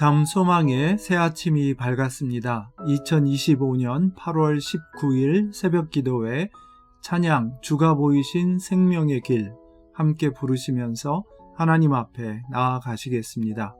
참 소망의 새 아침이 밝았습니다. 2025년 8월 19일 새벽 기도회 찬양 주가 보이신 생명의 길 함께 부르시면서 하나님 앞에 나아가시겠습니다.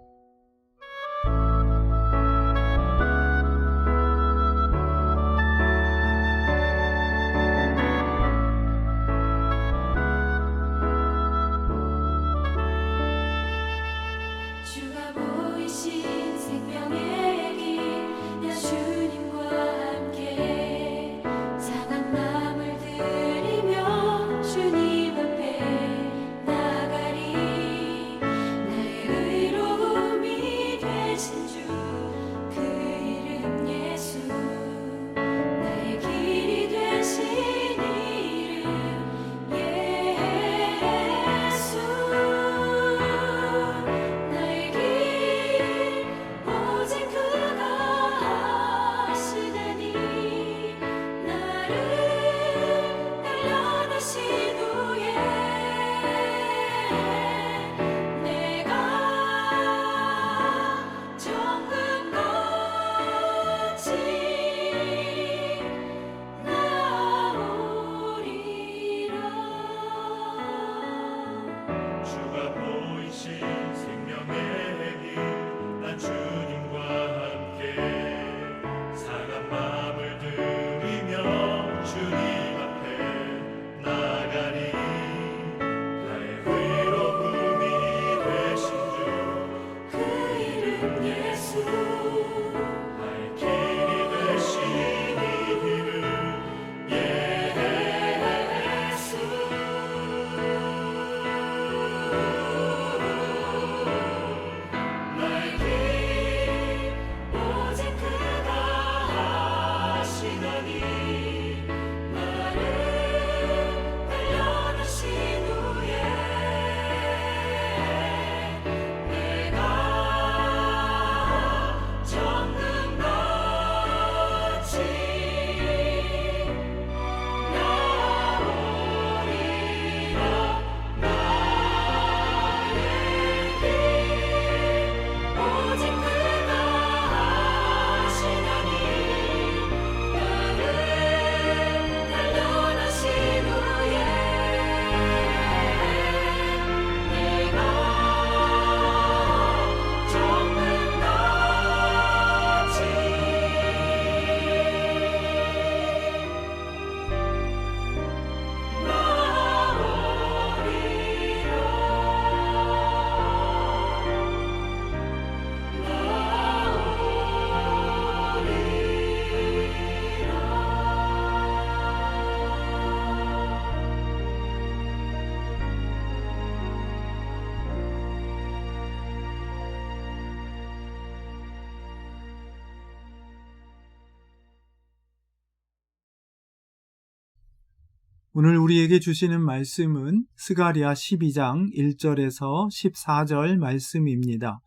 오늘 우리에게 주시는 말씀은 스가랴 12장 1절에서 14절 말씀입니다.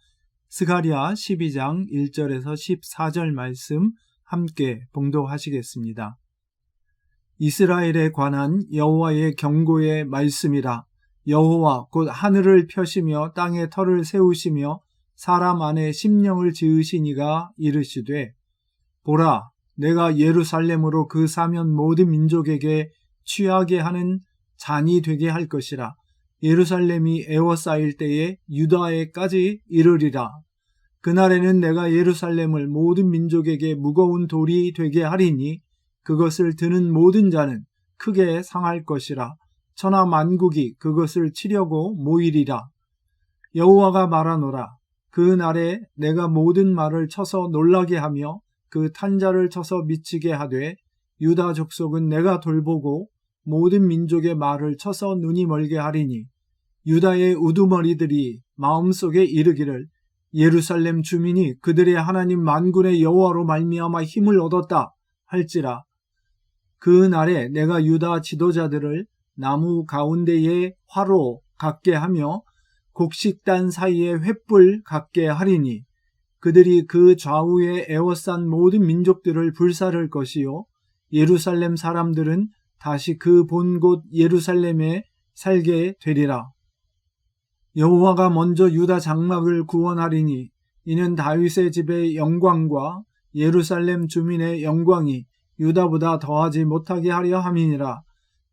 스가랴 12장 1절에서 14절 말씀 함께 봉독하시겠습니다. 이스라엘에 관한 여호와의 경고의 말씀이라. 여호와 곧 하늘을 펴시며 땅에 터를 세우시며 사람 안에 심령을 지으신 이가 이르시되, 보라, 내가 예루살렘으로 그 사면 모든 민족에게 취하게 하는 잔이 되게 할 것이라. 예루살렘이 애워싸일 때에 유다에까지 이르리라. 그날에는 내가 예루살렘을 모든 민족에게 무거운 돌이 되게 하리니 그것을 드는 모든 자는 크게 상할 것이라. 천하 만국이 그것을 치려고 모이리라. 여호와가 말하노라. 그 날에 내가 모든 말을 쳐서 놀라게 하며 그 탄자를 쳐서 미치게 하되, 유다 족속은 내가 돌보고 모든 민족의 말을 쳐서 눈이 멀게 하리니, 유다의 우두머리들이 마음속에 이르기를, 예루살렘 주민이 그들의 하나님 만군의 여호와로 말미암아 힘을 얻었다 할지라. 그 날에 내가 유다 지도자들을 나무 가운데에 화로 같게 하며 곡식단 사이에 횃불 같게 하리니, 그들이 그 좌우에 에워싼 모든 민족들을 불사를 것이요, 예루살렘 사람들은 다시 그 본 곳 예루살렘에 살게 되리라. 여호와가 먼저 유다 장막을 구원하리니 이는 다윗의 집의 영광과 예루살렘 주민의 영광이 유다보다 더하지 못하게 하려 함이니라.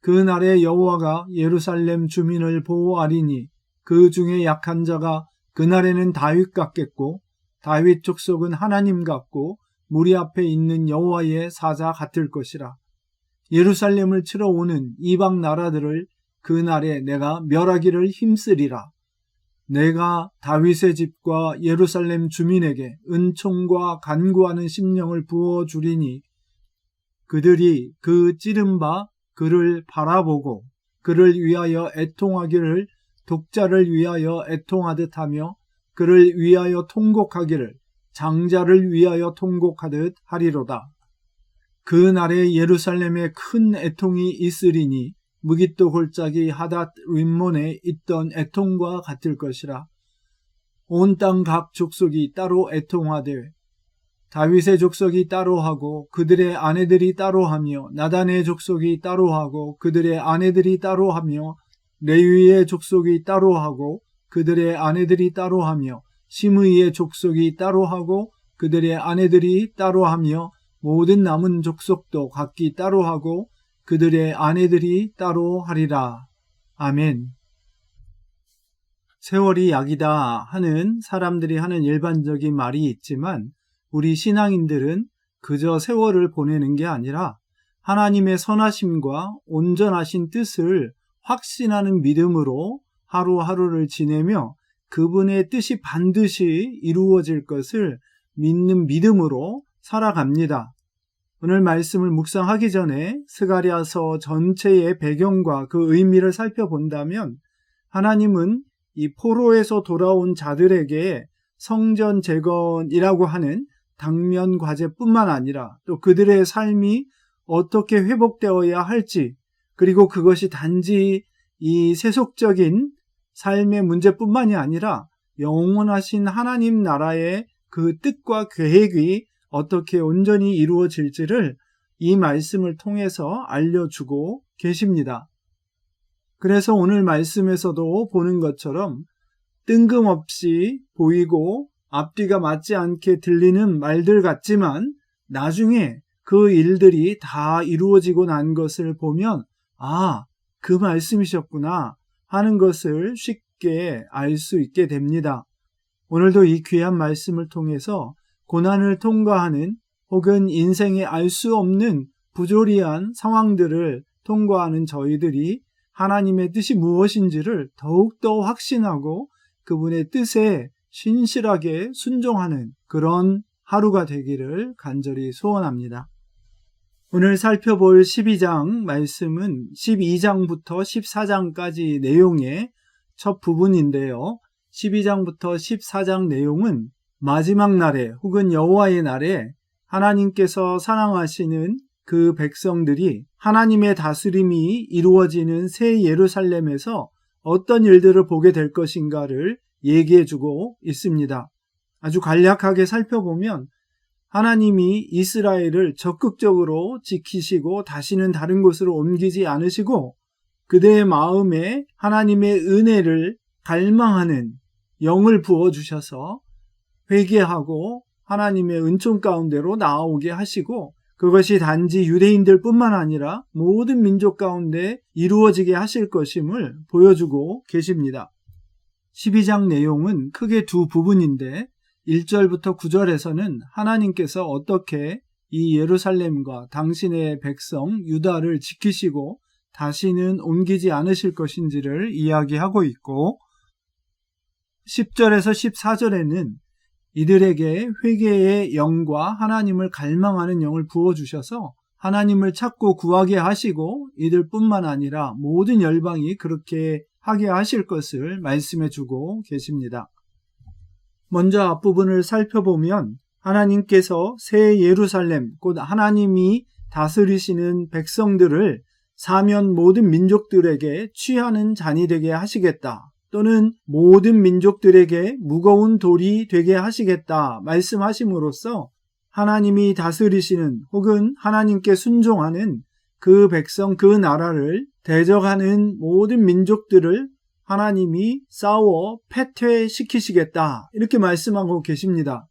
그 날에 여호와가 예루살렘 주민을 보호하리니 그 중에 약한 자가 그날에는 다윗 같겠고 다윗 족속은 하나님 같고 무리 앞에 있는 여호와의 사자 같을 것이라. 예루살렘을 치러 오는 이방 나라들을 그 날에 내가 멸하기를 힘쓰리라. 내가 다윗의 집과 예루살렘 주민에게 은총과 간구하는 심령을 부어주리니 그들이 그 찌른 바 그를 바라보고 그를 위하여 애통하기를 독자를 위하여 애통하듯 하며 그를 위하여 통곡하기를 장자를 위하여 통곡하듯 하리로다. 그 날에 예루살렘에 큰 애통이 있으리니 무깃도 골짜기 하닷 림몬에 있던 애통과 같을 것이라. 온 땅 각 족속이 따로 애통하되 다윗의 족속이 따로 하고 그들의 아내들이 따로 하며 나단의 족속이 따로 하고 그들의 아내들이 따로 하며 레위의 족속이 따로 하고 그들의 아내들이 따로 하며 시므이의 족속이 따로 하고 그들의 아내들이 따로 하며 모든 남은 족속도 각기 따로 하고 그들의 아내들이 따로 하리라. 아멘. 세월이 약이다 하는 사람들이 하는 일반적인 말이 있지만 우리 신앙인들은 그저 세월을 보내는 게 아니라 하나님의 선하심과 온전하신 뜻을 확신하는 믿음으로 하루하루를 지내며 그분의 뜻이 반드시 이루어질 것을 믿는 믿음으로 살아갑니다. 오늘 말씀을 묵상하기 전에 스가랴서 전체의 배경과 그 의미를 살펴본다면 하나님은 이 포로에서 돌아온 자들에게 성전 재건이라고 하는 당면 과제뿐만 아니라 또 그들의 삶이 어떻게 회복되어야 할지 그리고 그것이 단지 이 세속적인 삶의 문제뿐만이 아니라 영원하신 하나님 나라의 그 뜻과 계획이 어떻게 온전히 이루어질지를 이 말씀을 통해서 알려주고 계십니다. 그래서 오늘 말씀에서도 보는 것처럼 뜬금없이 보이고 앞뒤가 맞지 않게 들리는 말들 같지만 나중에 그 일들이 다 이루어지고 난 것을 보면 그 말씀이셨구나 하는 것을 쉽게 알 수 있게 됩니다. 오늘도 이 귀한 말씀을 통해서 고난을 통과하는 혹은 인생에 알 수 없는 부조리한 상황들을 통과하는 저희들이 하나님의 뜻이 무엇인지를 더욱더 확신하고 그분의 뜻에 신실하게 순종하는 그런 하루가 되기를 간절히 소원합니다. 오늘 살펴볼 12장 말씀은 12장부터 14장까지 내용의 첫 부분인데요. 12장부터 14장 내용은 마지막 날에 혹은 여호와의 날에 하나님께서 사랑하시는 그 백성들이 하나님의 다스림이 이루어지는 새 예루살렘에서 어떤 일들을 보게 될 것인가를 얘기해주고 있습니다. 아주 간략하게 살펴보면 하나님이 이스라엘을 적극적으로 지키시고 다시는 다른 곳으로 옮기지 않으시고 그들의 마음에 하나님의 은혜를 갈망하는 영을 부어주셔서 회개하고 하나님의 은총 가운데로 나아오게 하시고 그것이 단지 유대인들 뿐만 아니라 모든 민족 가운데 이루어지게 하실 것임을 보여주고 계십니다. 12장 내용은 크게 두 부분인데 1절부터 9절에서는 하나님께서 어떻게 이 예루살렘과 당신의 백성 유다를 지키시고 다시는 옮기지 않으실 것인지를 이야기하고 있고 10절에서 14절에는 이들에게 회개의 영과 하나님을 갈망하는 영을 부어주셔서 하나님을 찾고 구하게 하시고 이들뿐만 아니라 모든 열방이 그렇게 하게 하실 것을 말씀해주고 계십니다. 먼저 앞부분을 살펴보면 하나님께서 새 예루살렘 곧 하나님이 다스리시는 백성들을 사면 모든 민족들에게 취하는 잔이 되게 하시겠다. 또는 모든 민족들에게 무거운 돌이 되게 하시겠다 말씀하심으로써 하나님이 다스리시는 혹은 하나님께 순종하는 그 백성 그 나라를 대적하는 모든 민족들을 하나님이 싸워 패퇴시키시겠다 이렇게 말씀하고 계십니다.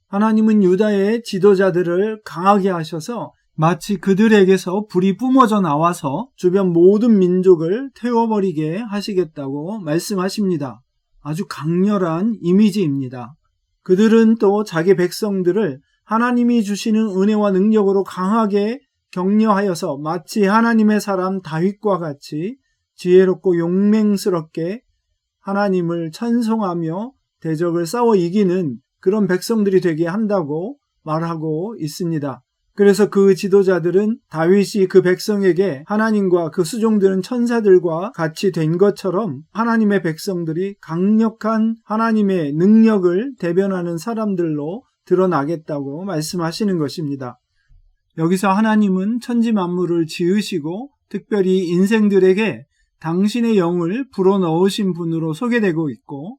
하나님은 유다의 지도자들을 강하게 하셔서 마치 그들에게서 불이 뿜어져 나와서 주변 모든 민족을 태워버리게 하시겠다고 말씀하십니다. 아주 강렬한 이미지입니다. 그들은 또 자기 백성들을 하나님이 주시는 은혜와 능력으로 강하게 격려하여서 마치 하나님의 사람 다윗과 같이 지혜롭고 용맹스럽게 하나님을 찬송하며 대적을 싸워 이기는 그런 백성들이 되게 한다고 말하고 있습니다. 그래서 그 지도자들은 다윗이 그 백성에게 하나님과 그 수종들은 천사들과 같이 된 것처럼 하나님의 백성들이 강력한 하나님의 능력을 대변하는 사람들로 드러나겠다고 말씀하시는 것입니다. 여기서 하나님은 천지 만물을 지으시고 특별히 인생들에게 당신의 영을 불어넣으신 분으로 소개되고 있고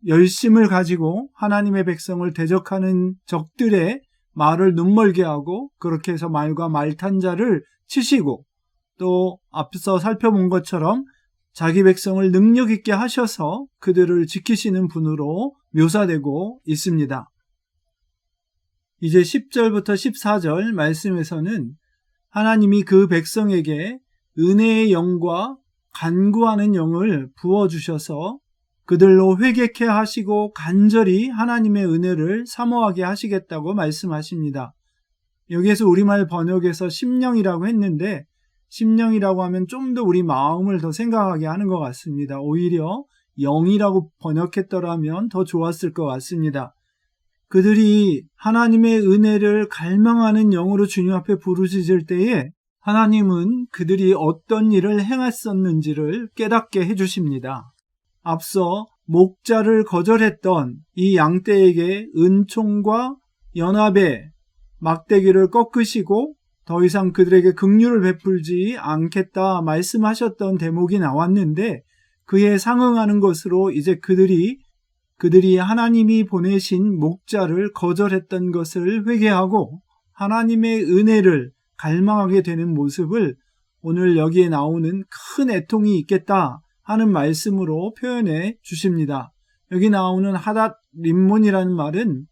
열심을 가지고 하나님의 백성을 대적하는 적들의 말을 눈멀게 하고 그렇게 해서 말과 말탄자를 치시고 또 앞서 살펴본 것처럼 자기 백성을 능력 있게 하셔서 그들을 지키시는 분으로 묘사되고 있습니다. 이제 10절부터 14절 말씀에서는 하나님이 그 백성에게 은혜의 영과 간구하는 영을 부어주셔서 그들로 회개케 하시고 간절히 하나님의 은혜를 사모하게 하시겠다고 말씀하십니다. 여기에서 우리말 번역에서 심령이라고 했는데 심령이라고 하면 좀 더 우리 마음을 더 생각하게 하는 것 같습니다. 오히려 영이라고 번역했더라면 더 좋았을 것 같습니다. 그들이 하나님의 은혜를 갈망하는 영으로 주님 앞에 부르짖을 때에 하나님은 그들이 어떤 일을 행했었는지를 깨닫게 해주십니다. 앞서 목자를 거절했던 이 양떼에게 은총과 연합의 막대기를 꺾으시고 더 이상 그들에게 긍휼을 베풀지 않겠다 말씀하셨던 대목이 나왔는데 그에 상응하는 것으로 이제 그들이 하나님이 보내신 목자를 거절했던 것을 회개하고 하나님의 은혜를 갈망하게 되는 모습을 오늘 여기에 나오는 큰 애통이 있겠다 하는 말씀으로 표현해 주십니다. 여기 나오는 하닷 림몬이라는 말은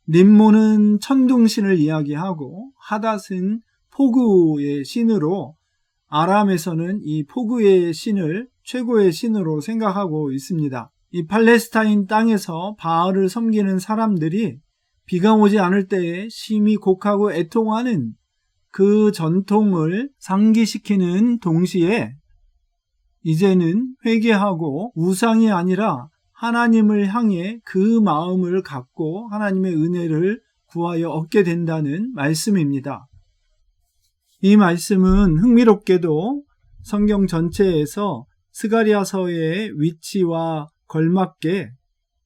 림몬은 천둥신을 이야기하고 하닷은 포구의 신으로 아람에서는 이 포구의 신을 최고의 신으로 생각하고 있습니다. 이 팔레스타인 땅에서 바알을 섬기는 사람들이 비가 오지 않을 때에 심히 곡하고 애통하는 그 전통을 상기시키는 동시에 이제는 회개하고 우상이 아니라 하나님을 향해 그 마음을 갖고 하나님의 은혜를 구하여 얻게 된다는 말씀입니다. 이 말씀은 흥미롭게도 성경 전체에서 스가랴서의 위치와 걸맞게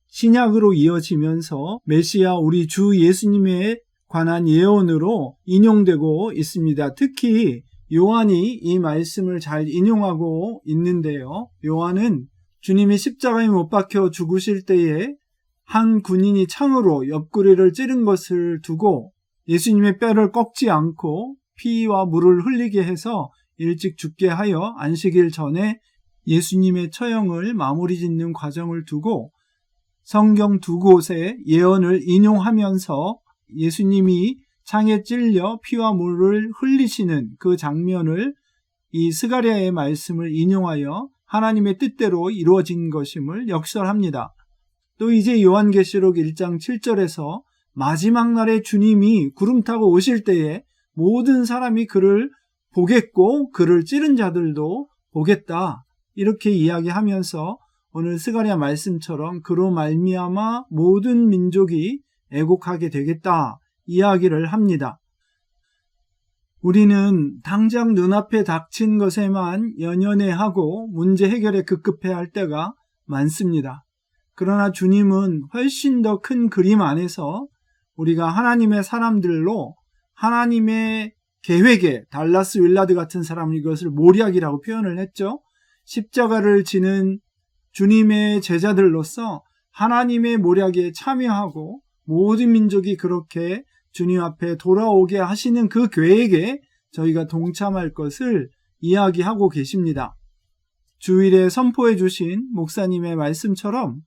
신약으로 이어지면서 메시아 우리 주 예수님에 관한 예언으로 인용되고 있습니다. 특히 요한이 이 말씀을 잘 인용하고 있는데요. 요한은 주님이 십자가에 못 박혀 죽으실 때에 한 군인이 창으로 옆구리를 찌른 것을 두고 예수님의 뼈를 꺾지 않고 피와 물을 흘리게 해서 일찍 죽게 하여 안식일 전에 예수님의 처형을 마무리 짓는 과정을 두고 성경 두 곳의 예언을 인용하면서 예수님이 창에 찔려 피와 물을 흘리시는 그 장면을 이 스가랴의 말씀을 인용하여 하나님의 뜻대로 이루어진 것임을 역설합니다. 또 이제 요한계시록 1장 7절에서 마지막 날에 주님이 구름 타고 오실 때에 모든 사람이 그를 보겠고 그를 찌른 자들도 보겠다. 이렇게 이야기하면서 오늘 스가랴 말씀처럼 그로 말미암아 모든 민족이 애곡하게 되겠다 이야기를 합니다. 우리는 당장 눈앞에 닥친 것에만 연연해하고 문제 해결에 급급해할 때가 많습니다. 그러나 주님은 훨씬 더 큰 그림 안에서 우리가 하나님의 사람들로 하나님의 계획에 달라스 윌라드 같은 사람은 이것을 모략이라고 표현을 했죠. 십자가를 지는 주님의 제자들로서 하나님의 모략에 참여하고 모든 민족이 그렇게 주님 앞에 돌아오게 하시는 그 계획에 저희가 동참할 것을 이야기하고 계십니다. 주일에 선포해 주신 목사님의 말씀처럼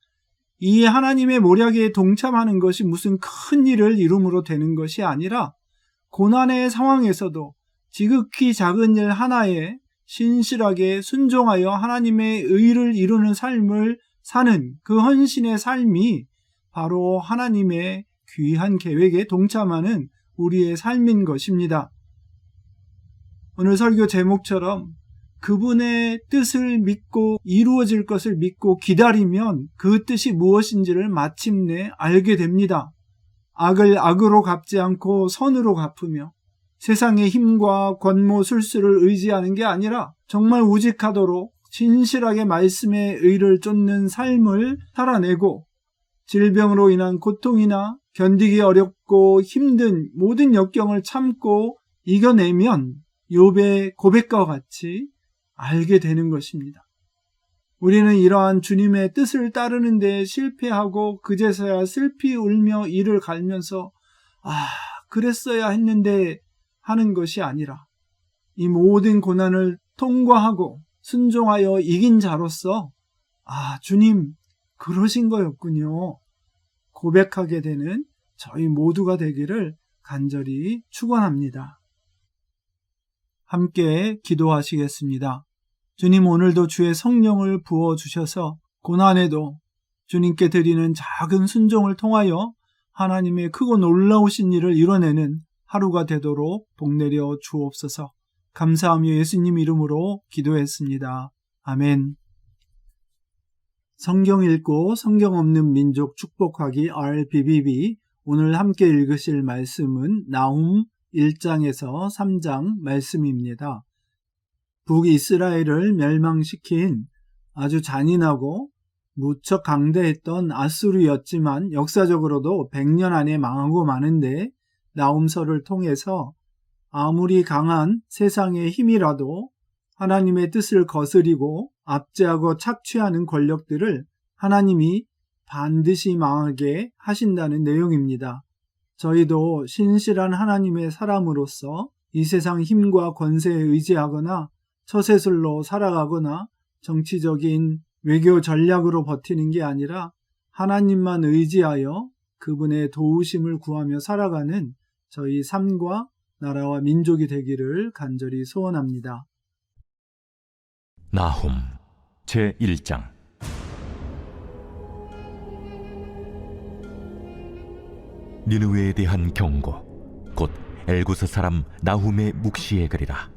이 하나님의 모략에 동참하는 것이 무슨 큰 일을 이룸으로 되는 것이 아니라 고난의 상황에서도 지극히 작은 일 하나에 신실하게 순종하여 하나님의 의를 이루는 삶을 사는 그 헌신의 삶이 바로 하나님의 귀한 계획에 동참하는 우리의 삶인 것입니다. 오늘 설교 제목처럼 그분의 뜻을 믿고 이루어질 것을 믿고 기다리면 그 뜻이 무엇인지를 마침내 알게 됩니다. 악을 악으로 갚지 않고 선으로 갚으며 세상의 힘과 권모 술수를 의지하는 게 아니라 정말 우직하도록 진실하게 말씀의 의를 쫓는 삶을 살아내고 질병으로 인한 고통이나 견디기 어렵고 힘든 모든 역경을 참고 이겨내면 욥의 고백과 같이 알게 되는 것입니다. 우리는 이러한 주님의 뜻을 따르는 데 실패하고 그제서야 슬피 울며 이를 갈면서 그랬어야 했는데 하는 것이 아니라 이 모든 고난을 통과하고 순종하여 이긴 자로서 주님 그러신 거였군요. 고백하게 되는 저희 모두가 되기를 간절히 축원합니다. 함께 기도하시겠습니다. 주님, 오늘도 주의 성령을 부어주셔서 고난에도 주님께 드리는 작은 순종을 통하여 하나님의 크고 놀라우신 일을 이뤄내는 하루가 되도록 복내려 주옵소서. 감사하며 예수님 이름으로 기도했습니다. 아멘. 성경 읽고 성경 없는 민족 축복하기 RBBB. 오늘 함께 읽으실 말씀은 나훔 1장에서 3장 말씀입니다. 북이스라엘을 멸망시킨 아주 잔인하고 무척 강대했던 아수르였지만 역사적으로도 100년 안에 망하고 마는데 나훔서를 통해서 아무리 강한 세상의 힘이라도 하나님의 뜻을 거스리고 압제하고 착취하는 권력들을 하나님이 반드시 망하게 하신다는 내용입니다. 저희도 신실한 하나님의 사람으로서 이 세상 힘과 권세에 의지하거나 처세술로 살아가거나 정치적인 외교 전략으로 버티는 게 아니라 하나님만 의지하여 그분의 도우심을 구하며 살아가는 저희 삶과 나라와 민족이 되기를 간절히 소원합니다. 나훔 제1장. 니느웨에 대한 경고, 곧 엘구스 사람 나훔의 묵시에 그리라.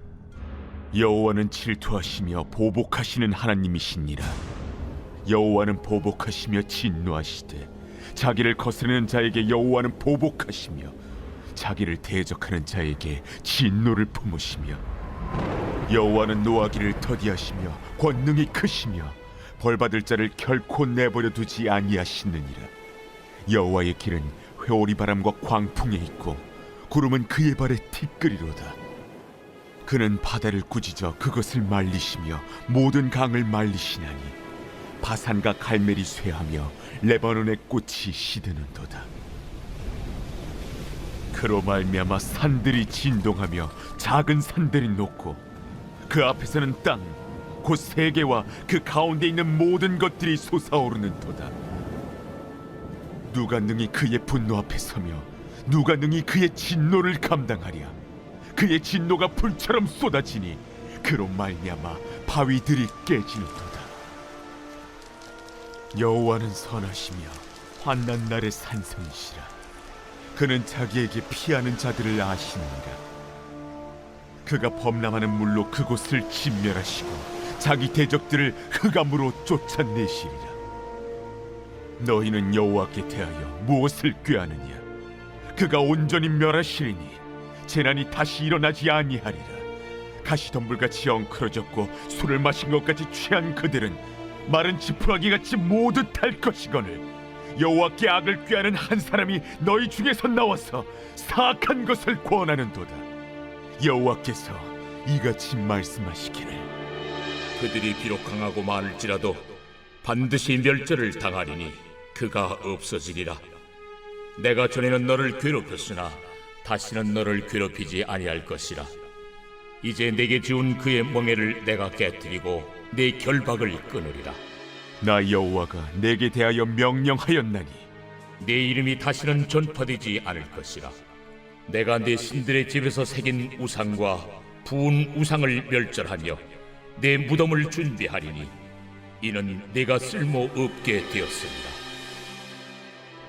여호와는 질투하시며 보복하시는 하나님이시니라. 여호와는 보복하시며 진노하시되 자기를 거스르는 자에게 여호와는 보복하시며 자기를 대적하는 자에게 진노를 품으시며 여호와는 노하기를 더디하시며 권능이 크시며 벌받을 자를 결코 내버려 두지 아니하시느니라. 여호와의 길은 회오리 바람과 광풍에 있고 구름은 그의 발에 티끌이로다. 그는 바다를 꾸짖어 그것을 말리시며 모든 강을 말리시나니 바산과 갈멜이 쇠하며 레바논의 꽃이 시드는도다. 그로 말미암아 산들이 진동하며 작은 산들이 녹고 그 앞에서는 땅 곧 세계와 그 가운데 있는 모든 것들이 솟아오르는도다. 누가 능히 그의 분노 앞에 서며 누가 능히 그의 진노를 감당하랴. 그의 진노가 불처럼 쏟아지니 그로 말미암아 바위들이 깨지는도다. 여호와는 선하시며 환난 날의 산성이시라. 그는 자기에게 피하는 자들을 아시느니라. 그가 범람하는 물로 그곳을 진멸하시고 자기 대적들을 흑암으로 쫓아내시리라. 너희는 여호와께 대하여 무엇을 꾀하느냐? 그가 온전히 멸하시리니 재난이 다시 일어나지 아니하리라. 가시덤불같이 엉클어졌고 술을 마신 것 같이 취한 그들은 마른 지푸라기같이 모두 탈 것이거늘 여호와께 악을 꾀하는 한 사람이 너희 중에서 나와서 사악한 것을 권하는도다. 여호와께서 이같이 말씀하시기를 그들이 비록 강하고 많을지라도 반드시 멸절을 당하리니 그가 없어지리라. 내가 전에는 너를 괴롭혔으나 다시는 너를 괴롭히지 아니할 것이라. 이제 내게 지운 그의 멍에를 내가 깨뜨리고 내 결박을 끊으리라. 나 여호와가 내게 대하여 명령하였나니 내 이름이 다시는 전파되지 않을 것이라. 내가 내 신들의 집에서 새긴 우상과 부은 우상을 멸절하며 내 무덤을 준비하리니 이는 내가 쓸모없게 되었습니다.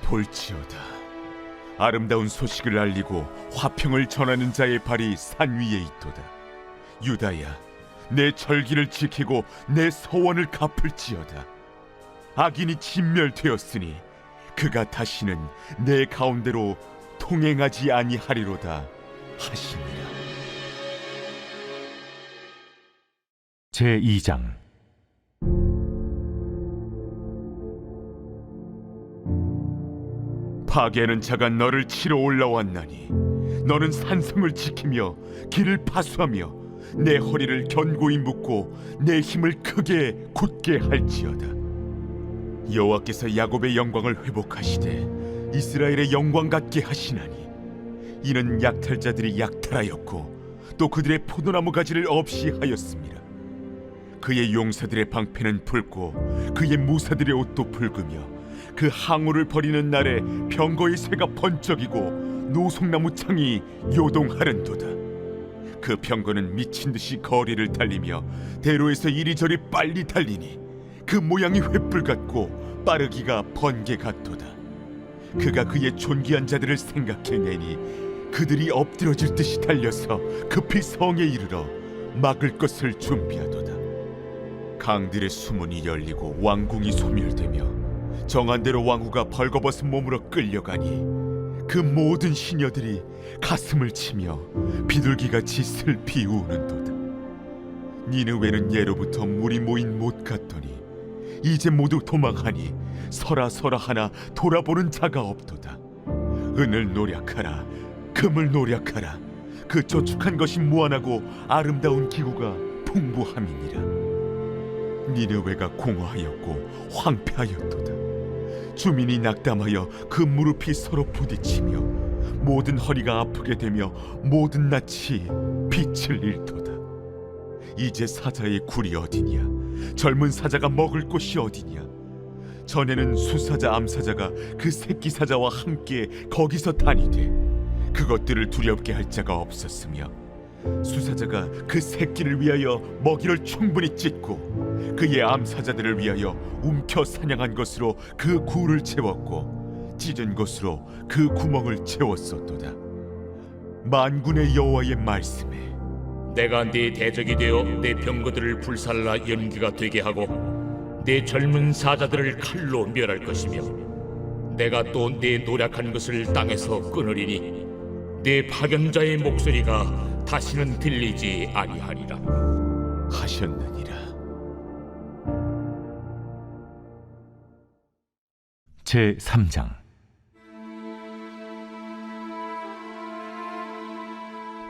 볼지어다, 아름다운 소식을 알리고 화평을 전하는 자의 발이 산 위에 있도다. 유다야, 내 절기를 지키고 내 서원을 갚을지어다. 악인이 진멸되었으니 그가 다시는 내 가운데로 통행하지 아니하리로다 하시니라. 제2장 파괴하는 자가 너를 치러 올라왔나니 너는 산성을 지키며 길을 파수하며 내 허리를 견고히 묶고 내 힘을 크게 굳게 할지어다. 여호와께서 야곱의 영광을 회복하시되 이스라엘의 영광 같게 하시나니 이는 약탈자들이 약탈하였고 또 그들의 포도나무 가지를 없이 하였습니다. 그의 용사들의 방패는 붉고 그의 무사들의 옷도 붉으며 그 항우를 버리는 날에 병거의 쇠가 번쩍이고 노송나무 창이 요동하는도다. 그 병거는 미친 듯이 거리를 달리며 대로에서 이리저리 빨리 달리니 그 모양이 횃불 같고 빠르기가 번개 같도다. 그가 그의 존귀한 자들을 생각해내니 그들이 엎드러질 듯이 달려서 급히 성에 이르러 막을 것을 준비하도다. 강들의 수문이 열리고 왕궁이 소멸되며 정한 대로 왕후가 벌거벗은 몸으로 끌려가니 그 모든 시녀들이 가슴을 치며 비둘기같이 슬피 우는도다. 니느웨는 예로부터 물이 모인 못 같더니 이제 모두 도망하니 서라 하나 돌아보는 자가 없도다. 은을 노력하라, 금을 노력하라. 그 저축한 것이 무한하고 아름다운 기구가 풍부함이니라. 니느웨가 공허하였고 황폐하였도다. 주민이 낙담하여 그 무릎이 서로 부딪히며 모든 허리가 아프게 되며 모든 낯이 빛을 잃도다. 이제 사자의 굴이 어디냐? 젊은 사자가 먹을 곳이 어디냐? 전에는 수사자 암사자가 그 새끼 사자와 함께 거기서 다니되 그것들을 두렵게 할 자가 없었으며 수사자가 그 새끼를 위하여 먹이를 충분히 찢고 그의 암사자들을 위하여 움켜 사냥한 것으로 그 굴을 채웠고 찢은 것으로 그 구멍을 채웠었도다. 만군의 여호와의 말씀에 내가 네 대적이 되어 내 병거들을 불살라 연기가 되게 하고 내 젊은 사자들을 칼로 멸할 것이며 내가 또 내 노력한 것을 땅에서 끊으리니 내 파견자의 목소리가 다시는 들리지 아니하리라 하셨느니라. 제3장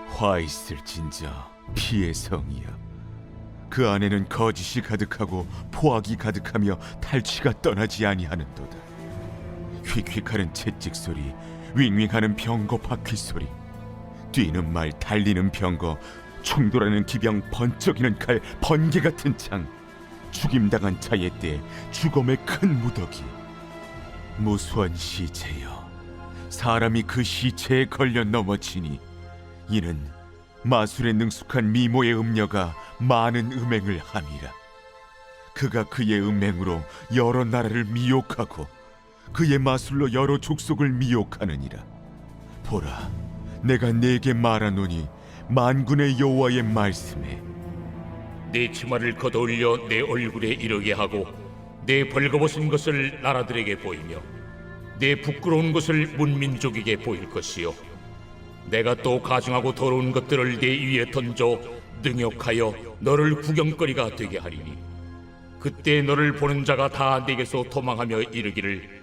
화 있을진저 피의 성이여, 그 안에는 거짓이 가득하고 포악이 가득하며 탈취가 떠나지 아니하는도다. 휙휙하는 채찍 소리, 윙윙하는 병거 바퀴 소리, 뛰는 말, 달리는 병거, 충돌하는 기병, 번쩍이는 칼, 번개 같은 창, 죽임당한 자의 때 죽음의 큰 무더기. 무수한 시체여, 사람이 그 시체에 걸려 넘어지니 이는 마술에 능숙한 미모의 음녀가 많은 음행을 함이라. 그가 그의 음행으로 여러 나라를 미혹하고 그의 마술로 여러 족속을 미혹하느니라. 보라, 내가 네게 말하노니 만군의 여호와의 말씀에 내 치마를 걷어올려 내 얼굴에 이르게 하고 내 벌거벗은 것을 나라들에게 보이며 내 부끄러운 것을 문민족에게 보일 것이요 내가 또 가증하고 더러운 것들을 내 위에 던져 능욕하여 너를 구경거리가 되게 하리니 그때 너를 보는 자가 다 내게서 도망하며 이르기를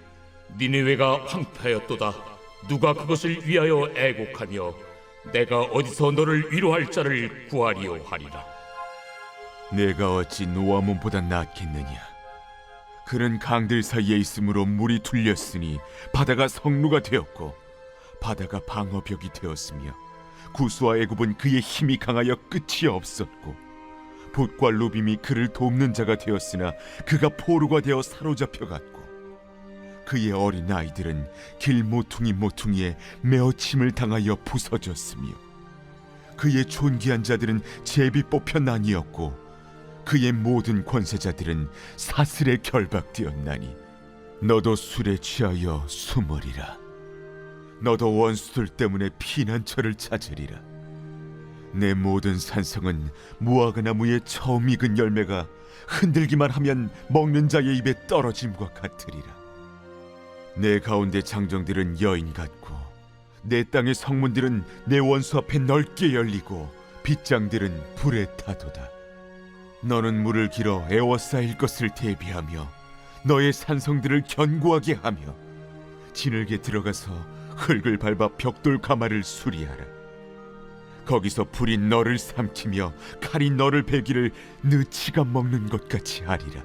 니느웨가 황폐하였도다. 누가 그것을 위하여 애곡하며 내가 어디서 너를 위로할 자를 구하리요 하리라. 내가 어찌 노아몬보다 낫겠느냐? 그는 강들 사이에 있으므로 물이 둘렸으니 바다가 성루가 되었고 바다가 방어벽이 되었으며 구스와 애굽은 그의 힘이 강하여 끝이 없었고 봇과 루빔이 그를 돕는 자가 되었으나 그가 포로가 되어 사로잡혀 갔고 그의 어린 아이들은 길 모퉁이에 메어침을 당하여 부서졌으며 그의 존귀한 자들은 제비 뽑혀 나뉘었고 그의 모든 권세자들은 사슬에 결박되었나니 너도 술에 취하여 숨으리라. 너도 원수들 때문에 피난처를 찾으리라. 내 모든 산성은 무화과나무의 처음 익은 열매가 흔들기만 하면 먹는 자의 입에 떨어짐과 같으리라. 내 가운데 장정들은 여인 같고 내 땅의 성문들은 내 원수 앞에 넓게 열리고 빗장들은 불에 타도다. 너는 물을 길어 에워싸일 것을 대비하며 너의 산성들을 견고하게 하며 진흙에 들어가서 흙을 밟아 벽돌 가마를 수리하라. 거기서 불이 너를 삼키며 칼이 너를 베기를 느치가 먹는 것 같이 하리라.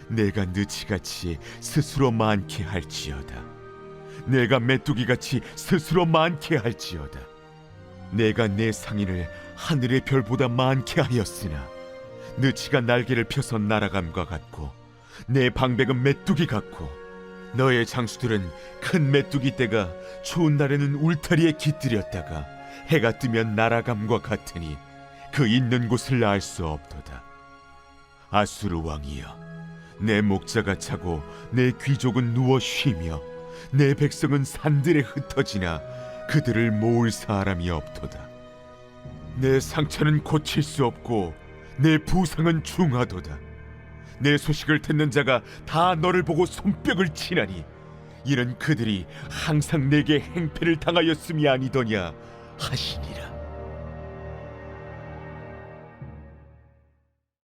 내가 느치같이 스스로 많게 할지어다. 내가 메뚜기같이 스스로 많게 할지어다. 내가 내 상인을 하늘의 별보다 많게 하였으나 느치가 날개를 펴서 날아감과 같고 내 방백은 메뚜기 같고 너의 장수들은 큰 메뚜기 떼가 추운 날에는 울타리에 깃들였다가 해가 뜨면 날아감과 같으니 그 있는 곳을 알 수 없도다. 아수르 왕이여, 내 목자가 차고 내 귀족은 누워 쉬며 내 백성은 산들에 흩어지나 그들을 모을 사람이 없도다. 내 상처는 고칠 수 없고 내 부상은 중하도다. 내 소식을 듣는 자가 다 너를 보고 손뼉을 치나니 이는 그들이 항상 내게 행패를 당하였음이 아니더냐 하시니라.